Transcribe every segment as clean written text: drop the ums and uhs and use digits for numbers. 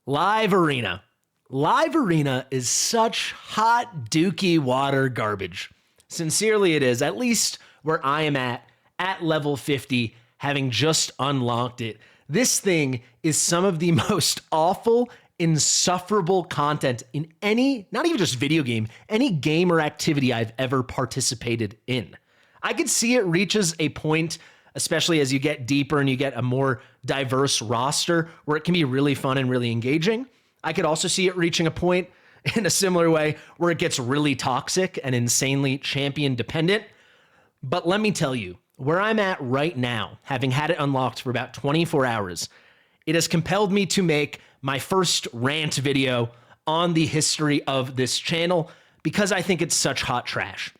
Live Arena. Live Arena is such hot, dookie water garbage. Sincerely, it is, at least where I am at level 50, having just unlocked it. This thing is some of the most awful, insufferable content in any, not even just video game, any game or activity I've ever participated in. I could see it reaches a point, especially as you get deeper and you get a more diverse roster, where it can be really fun and really engaging. I could also see it reaching a point in a similar way where it gets really toxic and insanely champion dependent. But let me tell you, where I'm at right now, having had it unlocked for about 24 hours, it has compelled me to make my first rant video on the history of this channel because I think it's such hot trash.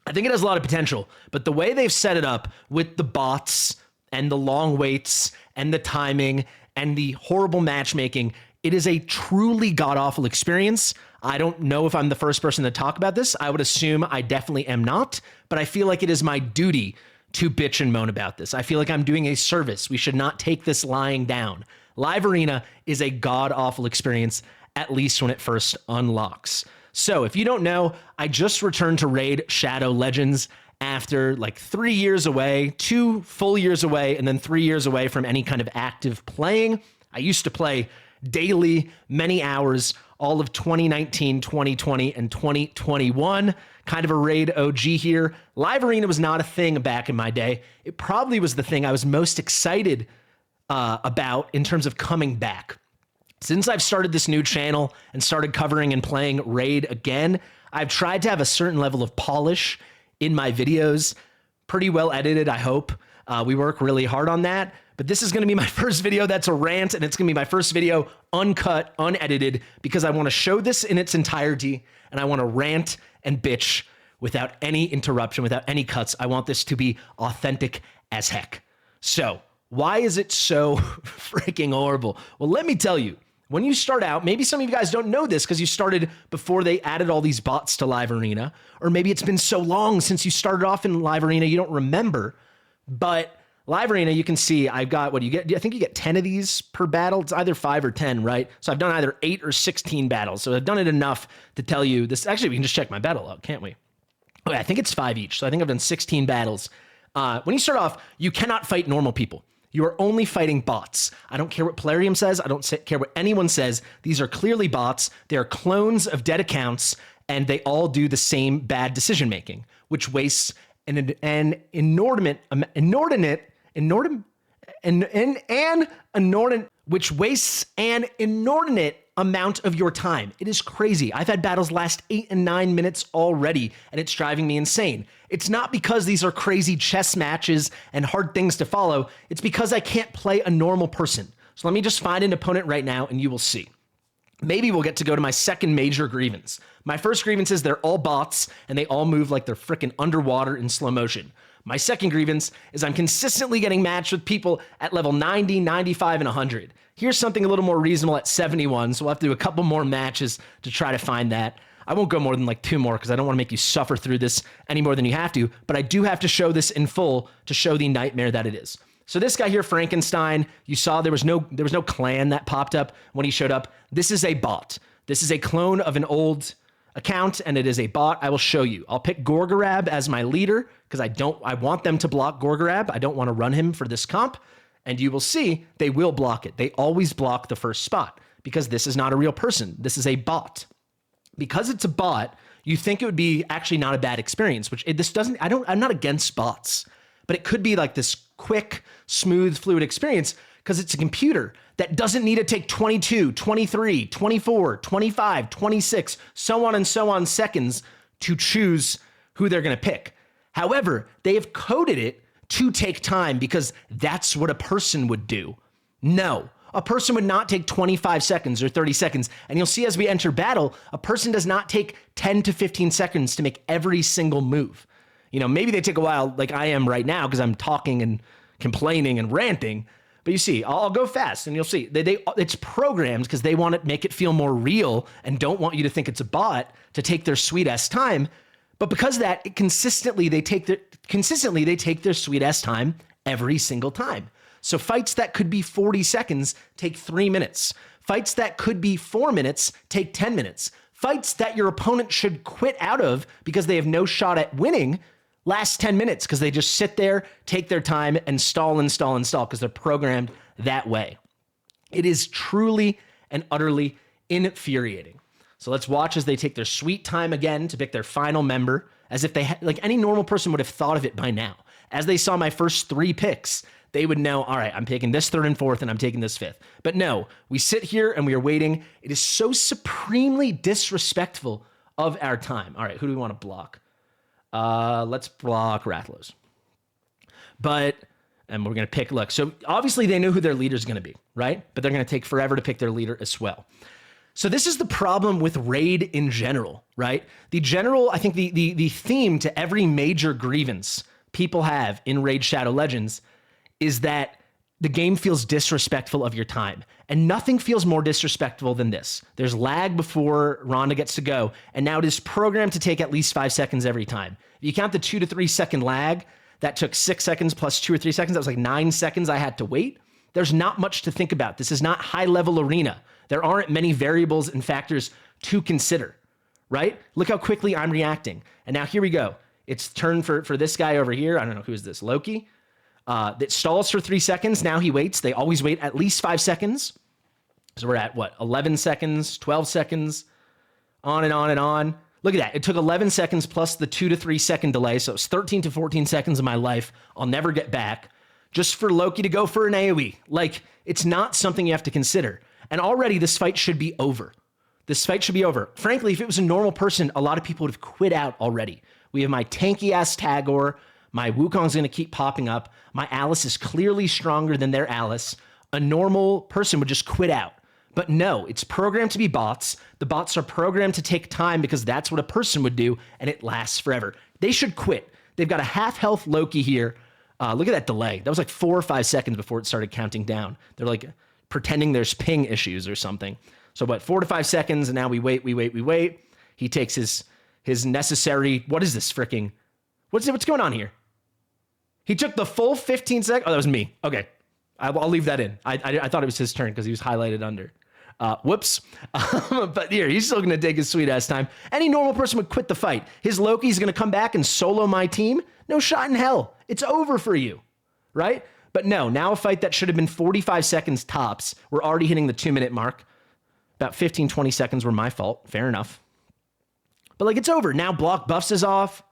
I think it has a lot of potential, but the way they've set it up with the bots and the long waits and the timing and the horrible matchmaking, it is a truly god-awful experience. I don't know if I'm the first person to talk about this. I would assume I definitely am not, but I feel like it is my duty to bitch and moan about this. I feel like I'm doing a service. We should not take this lying down. Live Arena is a god-awful experience, at least when it first unlocks. So if you don't know, I just returned to Raid Shadow Legends after like 3 years away, 2 full years away, and then 3 years away from any kind of active playing. I used to play daily, many hours, all of 2019, 2020, and 2021. Kind of a Raid OG here. Live Arena was not a thing back in my day. It probably was the thing I was most excited about in terms of coming back. Since I've started this new channel and started covering and playing Raid again, I've tried to have a certain level of polish in my videos. Pretty well edited, I hope. We work really hard on that. But this is going to be my first video that's a rant, and it's going to be my first video uncut, unedited, because I want to show this in its entirety, and I want to rant and bitch without any interruption, without any cuts. I want this to be authentic as heck. So, why is it so freaking horrible? Well, let me tell you. When you start out, maybe some of you guys don't know this because you started before they added all these bots to Live Arena, or maybe it's been so long since you started off in Live Arena you don't remember. But Live Arena, you can see I've got, what do you get? I think you get 10 of these per battle. It's either 5 or 10, right? So I've done either 8 or 16 battles. So I've done it enough to tell you this. Actually, we can just check my battle log, can't we? Okay, I think it's 5 each. So I think I've done 16 battles. When you start off, you cannot fight normal people. You are only fighting bots. I don't care what Plarium says. I don't care what anyone says. These are clearly bots. They are clones of dead accounts, and they all do the same bad decision making, which wastes an inordinate amount of your time. It is crazy. I've had battles last 8 and 9 minutes already, and it's driving me insane. It's not because these are crazy chess matches and hard things to follow. It's because I can't play a normal person. So let me just find an opponent right now, and you will see. Maybe we'll get to go to my second major grievance. My first grievance is they're all bots, and they all move like they're freaking underwater in slow motion. My second grievance is I'm consistently getting matched with people at level 90, 95, and 100. Here's something a little more reasonable at 71, so we'll have to do a couple more matches to try to find that. I won't go more than like 2 more because I don't want to make you suffer through this any more than you have to, but I do have to show this in full to show the nightmare that it is. So this guy here, Frankenstein, you saw there was no clan that popped up when he showed up. This is a bot. This is a clone of an old account, and it is a bot. I will show you. I'll pick Gorgorab as my leader because I want them to block Gorgorab. I don't want to run him for this comp, and you will see they will block it. They always block the first spot because this is not a real person. This is a bot. Because it's a bot, you think it would be actually not a bad experience, which this doesn't. I'm not against bots, but it could be like this quick, smooth, fluid experience because it's a computer that doesn't need to take 22, 23, 24, 25, 26, so on seconds to choose who they're going to pick. However, they have coded it to take time because that's what a person would do. No, a person would not take 25 seconds or 30 seconds. And you'll see as we enter battle, a person does not take 10 to 15 seconds to make every single move. You know, maybe they take a while like I am right now because I'm talking and complaining and ranting. But you see, I'll go fast and you'll see it's programmed because they want to make it feel more real and don't want you to think it's a bot to take their sweet ass time. But because of that, consistently they take their sweet ass time every single time. So fights that could be 40 seconds take 3 minutes. Fights that could be 4 minutes take 10 minutes. Fights that your opponent should quit out of because they have no shot at winning last 10 minutes because they just sit there, take their time, and stall because they're programmed that way. It is truly and utterly infuriating. So let's watch as they take their sweet time again to pick their final member, as if they like any normal person would have thought of it by now. As they saw my first 3 picks, they would know, all right, I'm taking this 3rd and 4th, and I'm taking this 5th. But no, we sit here and we are waiting. It is so supremely disrespectful of our time. All right, who do we want to block? Let's block Rathalos. And we're going to pick, look, so obviously they know who their leader is going to be, right? But they're going to take forever to pick their leader as well. So this is the problem with Raid in general, right? I think the theme to every major grievance people have in Raid Shadow Legends is that the game feels disrespectful of your time. And nothing feels more disrespectful than this. There's lag before Rhonda gets to go, and now it is programmed to take at least 5 seconds every time. If you count the 2 to 3 second lag, that took 6 seconds plus 2 or 3 seconds. That was like 9 seconds I had to wait. There's not much to think about. This is not high-level arena. There aren't many variables and factors to consider, right? Look how quickly I'm reacting. And now here we go. It's turn for this guy over here. I don't know, who is this? Loki? That stalls for 3 seconds. Now he waits. They always wait at least 5 seconds. So we're at, 11 seconds, 12 seconds, on and on and on. Look at that. It took 11 seconds plus the 2 to 3 second delay. So it's 13 to 14 seconds of my life I'll never get back just for Loki to go for an AoE. Like, it's not something you have to consider. And already this fight should be over. This fight should be over. Frankly, if it was a normal person, a lot of people would have quit out already. We have my tanky-ass Tagoar. My Wukong's going to keep popping up. My Alice is clearly stronger than their Alice. A normal person would just quit out. But no, it's programmed to be bots. The bots are programmed to take time because that's what a person would do, and it lasts forever. They should quit. They've got a half-health Loki here. Look at that delay. That was like 4 or 5 seconds before it started counting down. They're like pretending there's ping issues or something. So 4 to 5 seconds, and now we wait. He takes his necessary, what is this freaking, what's going on here? He took the full 15 seconds. Oh, that was me. Okay. I'll leave that in. I thought it was his turn because he was highlighted under. Whoops. But here, he's still going to take his sweet ass time. Any normal person would quit the fight. His Loki's going to come back and solo my team. No shot in hell. It's over for you, right? But no, now a fight that should have been 45 seconds tops. We're already hitting the 2-minute mark. About 15, 20 seconds were my fault. Fair enough. But like, it's over. Now block buffs is up.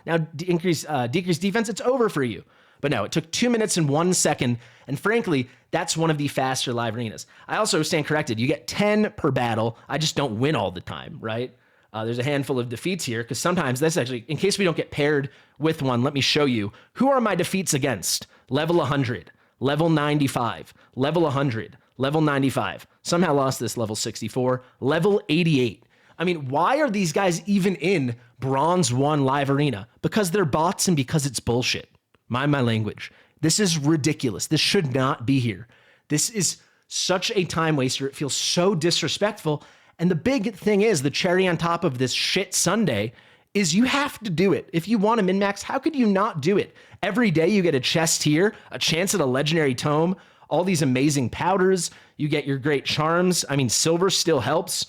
Now decrease defense. It's over for you. But no, it took 2 minutes and 1 second. And frankly, that's one of the faster live arenas. I also stand corrected. You get 10 per battle. I just don't win all the time, right? There's a handful of defeats here because sometimes that's actually, in case we don't get paired with one, let me show you. Who are my defeats against? Level 100, level 95, level 100, level 95. Somehow lost this level 64, level 88. I mean, why are these guys even in Bronze 1 live arena? Because they're bots and because it's bullshit. Mind my language. This is ridiculous. This should not be here. This is such a time waster. It feels so disrespectful. And the big thing is, the cherry on top of this shit Sunday is you have to do it. If you want to min-max, how could you not do it? Every day you get a chest here, a chance at a legendary tome, all these amazing powders, you get your great charms. I mean, silver still helps.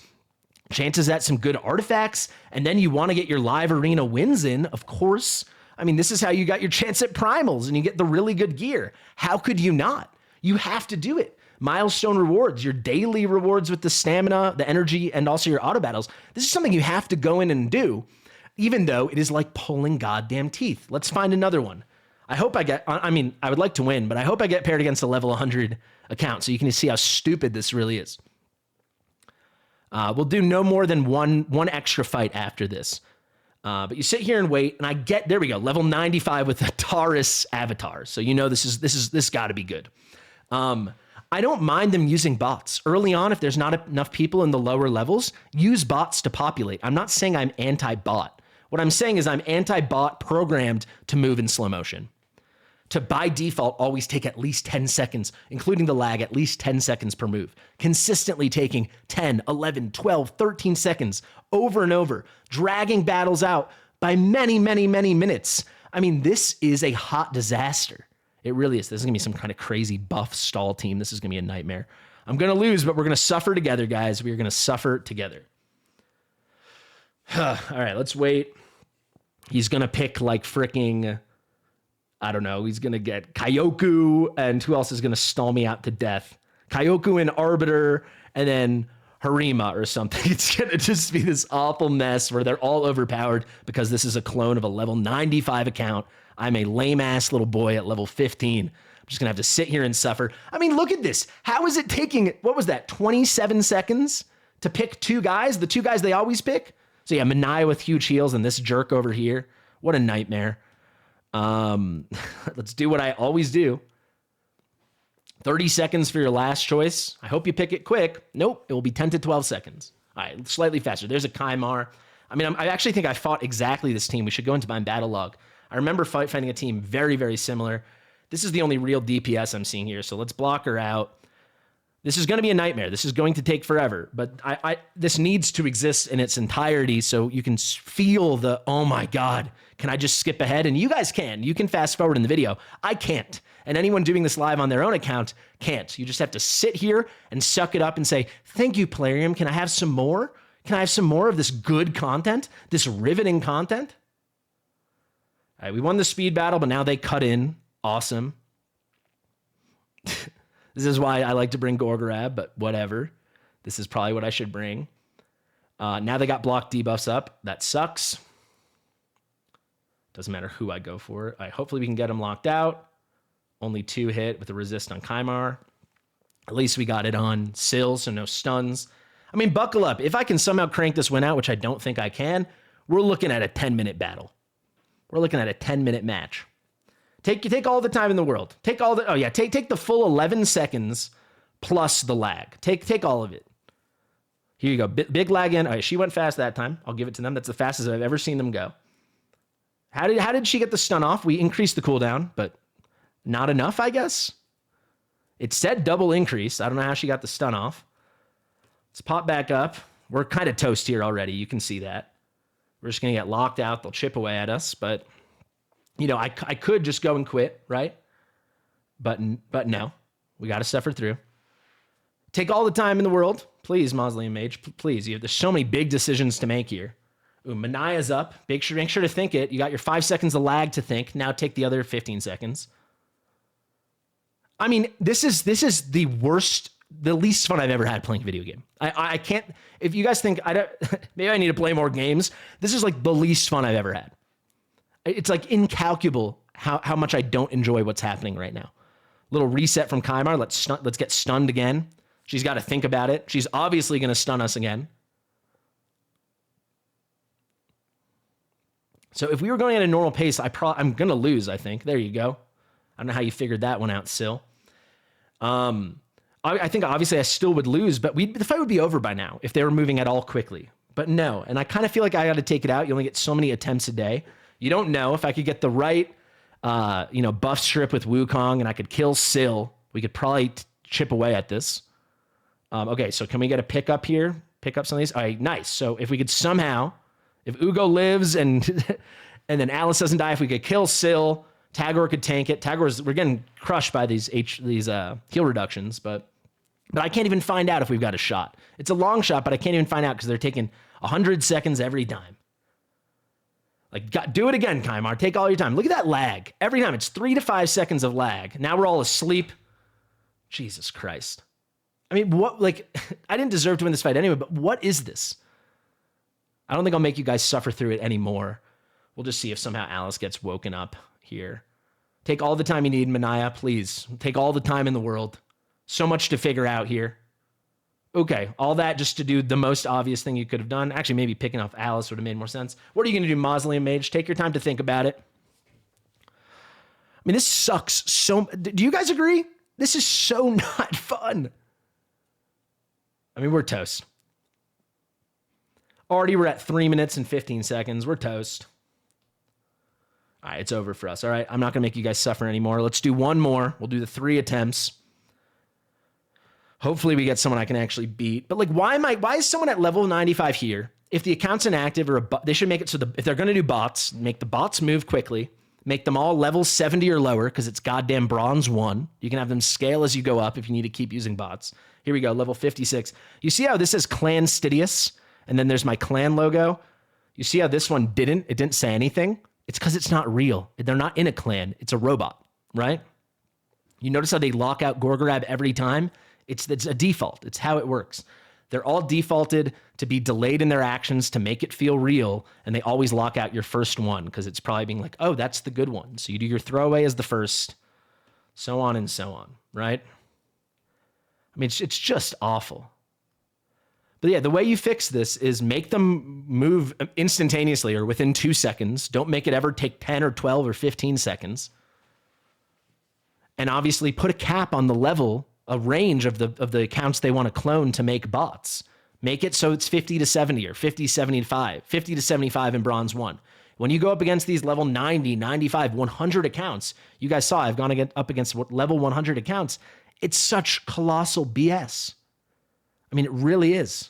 Chances at some good artifacts, and then you want to get your live arena wins in, of course. I mean, this is how you got your chance at primals and you get the really good gear. How could you not? You have to do it. Milestone rewards, your daily rewards with the stamina, the energy, and also your auto battles. This is something you have to go in and do, even though it is like pulling goddamn teeth. Let's find another one. I hope I get, I mean, I would like to win, but I hope I get paired against a level 100 account so you can see how stupid this really is. We'll do no more than one extra fight after this. But you sit here and wait, and I get, there we go, level 95 with the Taurus avatar. So you know this got to be good. I don't mind them using bots. Early on, if there's not enough people in the lower levels, use bots to populate. I'm not saying I'm anti-bot. What I'm saying is I'm anti-bot programmed to move in slow motion. To by default always take at least 10 seconds, including the lag, at least 10 seconds per move. Consistently taking 10, 11, 12, 13 seconds over and over, dragging battles out by many, many, many minutes. I mean, this is a hot disaster. It really is. This is going to be some kind of crazy buff stall team. This is going to be a nightmare. I'm going to lose, but we're going to suffer together, guys. We are going to suffer together. All right, let's wait. He's going to pick like freaking, I don't know. He's going to get Kyoku, and who else is going to stall me out to death? Kyoku and Arbiter, and then Harima or something. It's going to just be this awful mess where they're all overpowered because this is a clone of a level 95 account. I'm a lame-ass little boy at level 15. I'm just going to have to sit here and suffer. I mean, look at this. How is it taking, what was that, 27 seconds to pick two guys? The two guys they always pick? So yeah, Manaya with huge heals and this jerk over here. What a nightmare. Let's do what I always do. 30 seconds for your last choice. I hope you pick it quick. Nope, it will be 10 to 12 seconds. All right, slightly faster. There's a Kaimar. I mean, I actually think I fought exactly this team. We should go into my battle log. I remember fighting a team very, very similar. This is the only real DPS I'm seeing here, so let's block her out. This is going to be a nightmare. This is going to take forever, but this needs to exist in its entirety so you can feel the, oh my God, can I just skip ahead? And you guys can. You can fast forward in the video. I can't. And anyone doing this live on their own account can't. You just have to sit here and suck it up and say, thank you, Plarium. Can I have some more? Can I have some more of this good content? This riveting content? All right, we won the speed battle, but now they cut in. Awesome. This is why I like to bring Gorgorab, but whatever. This is probably what I should bring. Now they got block debuffs up. That sucks. Doesn't matter who I go for. All right, hopefully we can get them locked out. Only 2 hit with a resist on Kaimar. At least we got it on Syl, so no stuns. I mean, buckle up. If I can somehow crank this win out, which I don't think I can, we're looking at a 10-minute battle. We're looking at a 10-minute match. Take all the time in the world. Take the full 11 seconds plus the lag. Take all of it. Here you go. Big lag in. All right, she went fast that time. I'll give it to them. That's the fastest I've ever seen them go. How did she get the stun off? We increased the cooldown, but not enough, I guess. It said double increase. I don't know how she got the stun off. Let's pop back up. We're kind of toast here already. You can see that. We're just going to get locked out. They'll chip away at us, but you know, I could just go and quit, right? But no, we got to suffer through. Take all the time in the world. Please, Mausoleum Mage, please. There's so many big decisions to make here. Ooh, Manaya's up. Make sure to think it. You got your 5 seconds of lag to think. Now take the other 15 seconds. I mean, this is the worst, the least fun I've ever had playing a video game. I can't, if you guys think, maybe I need to play more games. This is like the least fun I've ever had. It's like incalculable how much I don't enjoy what's happening right now. Little reset from Kaimar. Let's get stunned again. She's got to think about it. She's obviously going to stun us again. So if we were going at a normal pace, I'm going to lose, I think. There you go. I don't know how you figured that one out, Syl. I think obviously I still would lose, but the fight would be over by now if they were moving at all quickly. But no, and I kind of feel like I got to take it out. You only get so many attempts a day. You don't know if I could get the right, buff strip with Wukong and I could kill Syl. We could probably chip away at this. Okay, so can we get a pickup here? Pick up some of these? All right, nice. So if we could somehow, if Uugo lives and and then Alice doesn't die, if we could kill Syl, Tagoar could tank it. We're getting crushed by these heal reductions, but I can't even find out if we've got a shot. It's a long shot, but I can't even find out because they're taking 100 seconds every time. Like, do it again, Kaimar. Take all your time. Look at that lag. Every time, it's 3 to 5 seconds of lag. Now we're all asleep. Jesus Christ. I mean, what, like, I didn't deserve to win this fight anyway, but what is this? I don't think I'll make you guys suffer through it anymore. We'll just see if somehow Alice gets woken up here. Take all the time you need, Manaya, please. Take all the time in the world. So much to figure out here. Okay, all that just to do the most obvious thing you could have done. Actually, maybe picking off Alice would have made more sense. What are you going to do, Mausoleum Mage? Take your time to think about it. I mean, this sucks so... Do you guys agree? This is so not fun. I mean, we're toast. Already we're at 3 minutes and 15 seconds. We're toast. All right, it's over for us. All right, I'm not going to make you guys suffer anymore. Let's do one more. We'll do the 3 attempts. Hopefully we get someone I can actually beat. But like, why is someone at level 95 here? If the account's inactive or they should make it so if they're going to do bots, make the bots move quickly, make them all level 70 or lower because it's goddamn bronze 1. You can have them scale as you go up if you need to keep using bots. Here we go, level 56. You see how this says Clan Fastidious, and then there's my clan logo? You see how this one didn't? It didn't say anything? It's because it's not real. They're not in a clan. It's a robot, right? You notice how they lock out Gorgorab every time? It's a default. It's how it works. They're all defaulted to be delayed in their actions to make it feel real, and they always lock out your first one because it's probably being like, oh, that's the good one. So you do your throwaway as the first, so on and so on, right? I mean, it's just awful. But yeah, the way you fix this is make them move instantaneously or within 2 seconds. Don't make it ever take 10 or 12 or 15 seconds. And obviously put a cap on the level, a range of the accounts they want to clone to make bots. Make it so it's 50 to 70 or 50 to 75, 50 to 75 in bronze 1. When you go up against these level 90, 95, 100 accounts, you guys saw I've gone up against level 100 accounts. It's such colossal BS. I mean, it really is.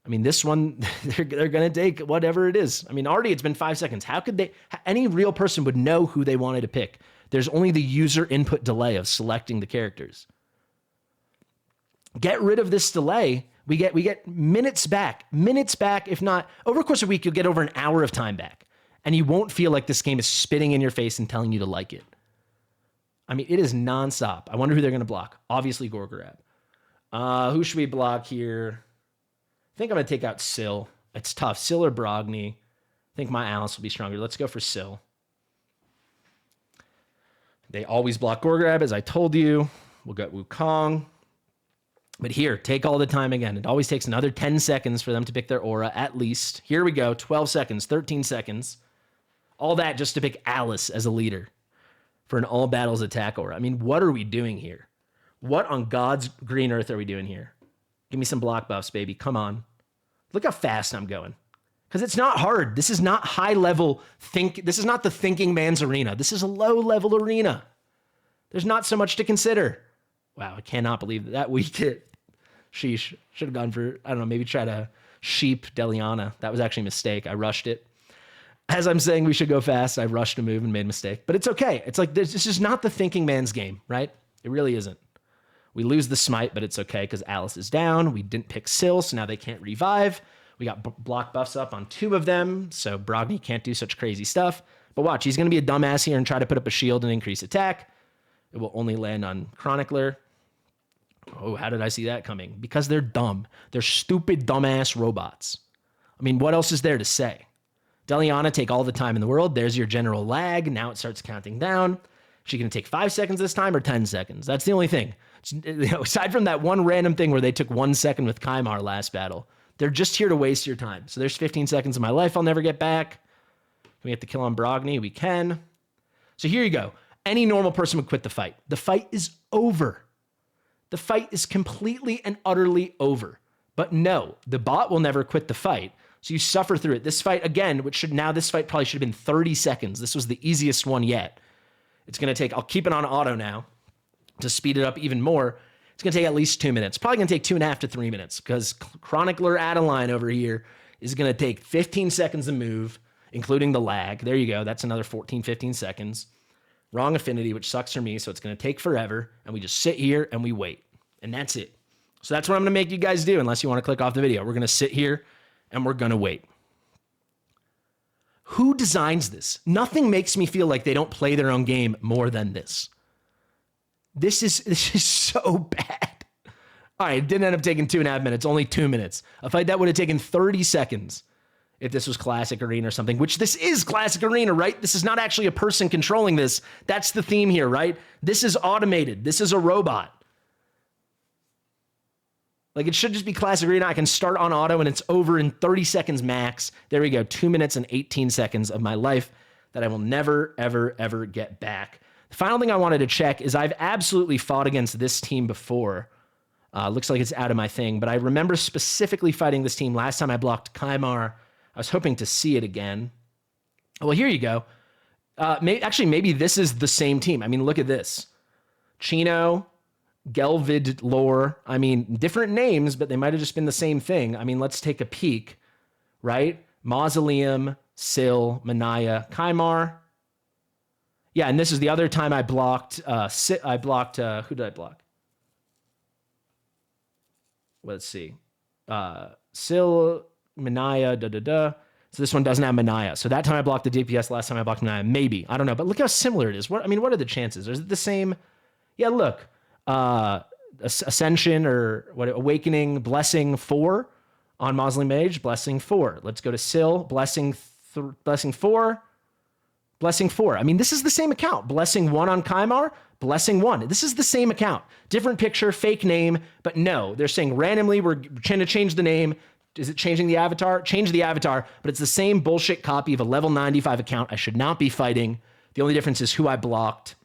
I mean, this one, they're going to take whatever it is. I mean, already it's been 5 seconds. How could any real person would know who they wanted to pick? There's only the user input delay of selecting the characters. Get rid of this delay. We get minutes back, if not over the course of a week, you'll get over an hour of time back, and you won't feel like this game is spitting in your face and telling you to like it. I mean, it is nonstop. I wonder who they're going to block. Obviously, Gorgorab. Who should we block here? I think I'm going to take out Syl. It's tough. Syl or Brogni. I think my Alice will be stronger. Let's go for Syl. They always block Gorgorab, as I told you. We'll get Wukong. But here, take all the time again. It always takes another 10 seconds for them to pick their aura, at least. Here we go. 12 seconds, 13 seconds. All that just to pick Alice as a leader for an all battles attack aura. I mean, what are we doing here? What on God's green earth are we doing here? Give me some block buffs, baby. Come on. Look how fast I'm going. Because it's not hard. This is not high level This is not the thinking man's arena. This is a low level arena. There's not so much to consider. Wow, I cannot believe that weak hit. Sheesh. Should have gone for, I don't know, maybe try to sheep Deliana. That was actually a mistake. I rushed it. As I'm saying we should go fast, I rushed a move and made a mistake. But it's okay. It's like, this is not the thinking man's game, right? It really isn't. We lose the smite, but it's okay because Alice is down. We didn't pick Syl, so now they can't revive. We got block buffs up on 2 of them, so Brogni can't do such crazy stuff. But watch, he's going to be a dumbass here and try to put up a shield and increase attack. It will only land on Chronicler. Oh, how did I see that coming? Because they're dumb. They're stupid, dumbass robots. I mean, what else is there to say? Deliana, take all the time in the world. There's your general lag. Now it starts counting down. She going to take 5 seconds this time or 10 seconds? That's the only thing. Aside from that one random thing where they took 1 second with Kymar last battle, they're just here to waste your time. So there's 15 seconds of my life I'll never get back. Can we get the kill on Brogni? We can. So here you go. Any normal person would quit the fight. The fight is over. The fight is completely and utterly over. But no, the bot will never quit the fight. So you suffer through it. This fight, again, this fight probably should have been 30 seconds. This was the easiest one yet. It's going to take, I'll keep it on auto now to speed it up even more. It's going to take at least 2 minutes. Probably going to take 2.5 to 3 minutes because Chronicler Adeline over here is going to take 15 seconds to move, including the lag. There you go. That's another 14, 15 seconds. Wrong affinity, which sucks for me, so it's going to take forever, and we just sit here and we wait, and that's it. So that's what I'm going to make you guys do, unless you want to click off the video. We're going to sit here, and we're going to wait. Who designs this? Nothing makes me feel like they don't play their own game more than this. This is so bad. All right, it didn't end up taking 2.5 minutes, only 2 minutes. A fight that would have taken 30 seconds if this was Classic Arena or something, which this is Classic Arena, right? This is not actually a person controlling this. That's the theme here, right? This is automated. This is a robot. Like, it should just be Classic Arena. I can start on auto and it's over in 30 seconds max. There we go. 2 minutes and 18 seconds of my life that I will never, ever, ever get back. The final thing I wanted to check is I've absolutely fought against this team before. Looks like it's out of my thing, but I remember specifically fighting this team last time I blocked Kymar. I was hoping to see it again. Well, here you go. Maybe this is the same team. I mean, look at this. Chino, Gelvid Lore. I mean, different names, but they might have just been the same thing. I mean, let's take a peek, right? Mausoleum, Syl, Manaya, Kymar. Yeah, and this is the other time I blocked, who did I block? Let's see. Sil, Manaya, So this one doesn't have Manaya. So that time I blocked the DPS, last time I blocked Manaya. Maybe. I don't know. But look how similar it is. What are the chances? Is it the same? Yeah, look. Ascension or Awakening, Blessing 4 on Mausoleum Mage, Blessing 4. Let's go to Sil, Blessing 4. Blessing 4. I mean, this is the same account. Blessing 1 on Kymar, Blessing 1. This is the same account. Different picture, fake name, but no, they're saying randomly we're trying to change the name. Is it changing the avatar? Change the avatar, but it's the same bullshit copy of a level 95 account I should not be fighting. The only difference is who I blocked.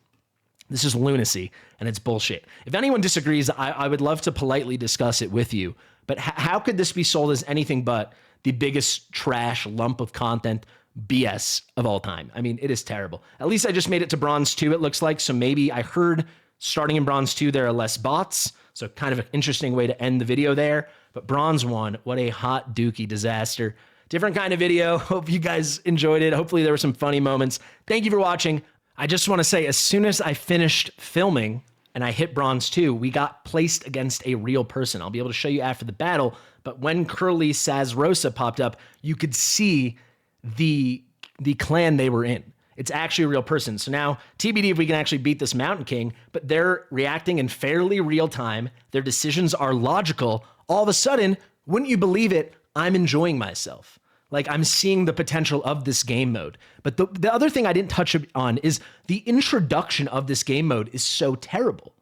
This is lunacy, and it's bullshit. If anyone disagrees, I would love to politely discuss it with you, but how could this be sold as anything but the biggest trash lump of content BS of all time? I mean, it is terrible. At least I just made it to Bronze 2, it looks like. So maybe I heard starting in Bronze 2, there are less bots. So kind of an interesting way to end the video there. But Bronze 1, what a hot dookie disaster. Different kind of video. Hope you guys enjoyed it. Hopefully there were some funny moments. Thank you for watching. I just want to say, as soon as I finished filming and I hit Bronze 2, we got placed against a real person. I'll be able to show you after the battle. But when Curly Sazrosa popped up, you could see the clan they were in. It's actually a real person. So now TBD if we can actually beat this Mountain King, but they're reacting in fairly real time. Their decisions are logical. All of a sudden, wouldn't you believe it, I'm enjoying myself. Like, I'm seeing the potential of this game mode. But the other thing I didn't touch on is the introduction of this game mode is so terrible.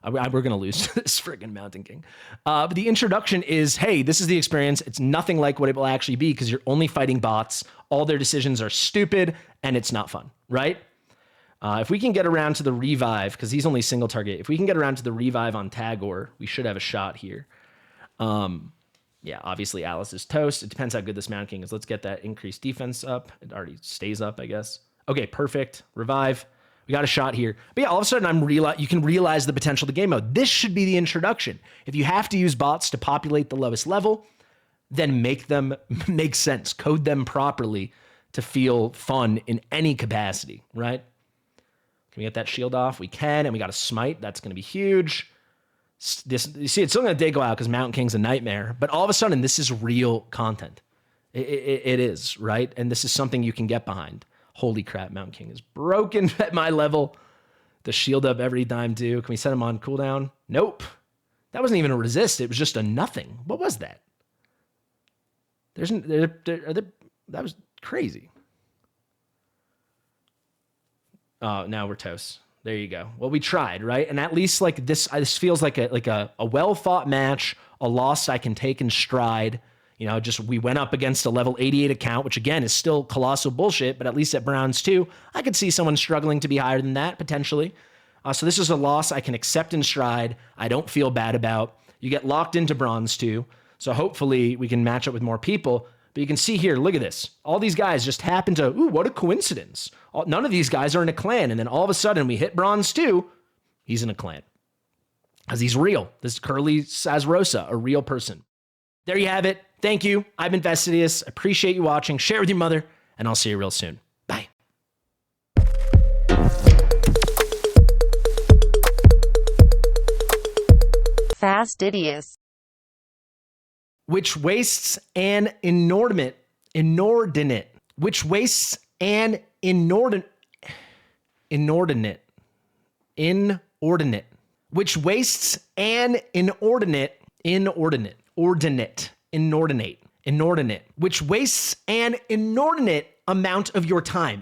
We're going to lose to this friggin' Mountain King. But the introduction is, hey, this is the experience. It's nothing like what it will actually be because you're only fighting bots. All their decisions are stupid, and it's not fun, right? If we can get around to the revive, because he's only single target, if we can get around to the revive on Tagoar, we should have a shot here. Yeah, obviously Alice is toast. It depends how good this Mountain King is. Let's get that increased defense up. It already stays up, I guess. Okay, perfect. Revive. We got a shot here. But yeah, all of a sudden you can realize the potential of the game mode. This should be the introduction. If you have to use bots to populate the lowest level, then make them make sense. Code them properly to feel fun in any capacity, right? Can we get that shield off? We can, and we got a smite. That's going to be huge. You see, it's still going to go out because Mountain King's a nightmare. But all of a sudden, this is real content. It is, right? And this is something you can get behind. Holy crap, Mountain King is broken at my level. The shield up every time too. Can we set him on cooldown? Nope. That wasn't even a resist. It was just a nothing. What was that? That was crazy. Oh, now we're toast. There you go. Well, we tried, right? And at least like this feels like a well-fought match, a loss I can take in stride. You know, just we went up against a level 88 account, which again is still colossal bullshit, but at least at Bronze 2, I could see someone struggling to be higher than that potentially. So this is a loss I can accept in stride. I don't feel bad about. You get locked into Bronze 2, so hopefully we can match up with more people. But you can see here, look at this. All these guys just happen to, ooh, what a coincidence. None of these guys are in a clan, and then all of a sudden we hit Bronze 2, he's in a clan. Because he's real. This is Curly Sazrosa, a real person. There you have it. Thank you. I've been Fastidious. Appreciate you watching. Share with your mother, and I'll see you real soon. Bye. Fastidious. Which wastes an inordinate, which wastes an inordinate, which wastes an inordinate, which wastes an inordinate amount of your time.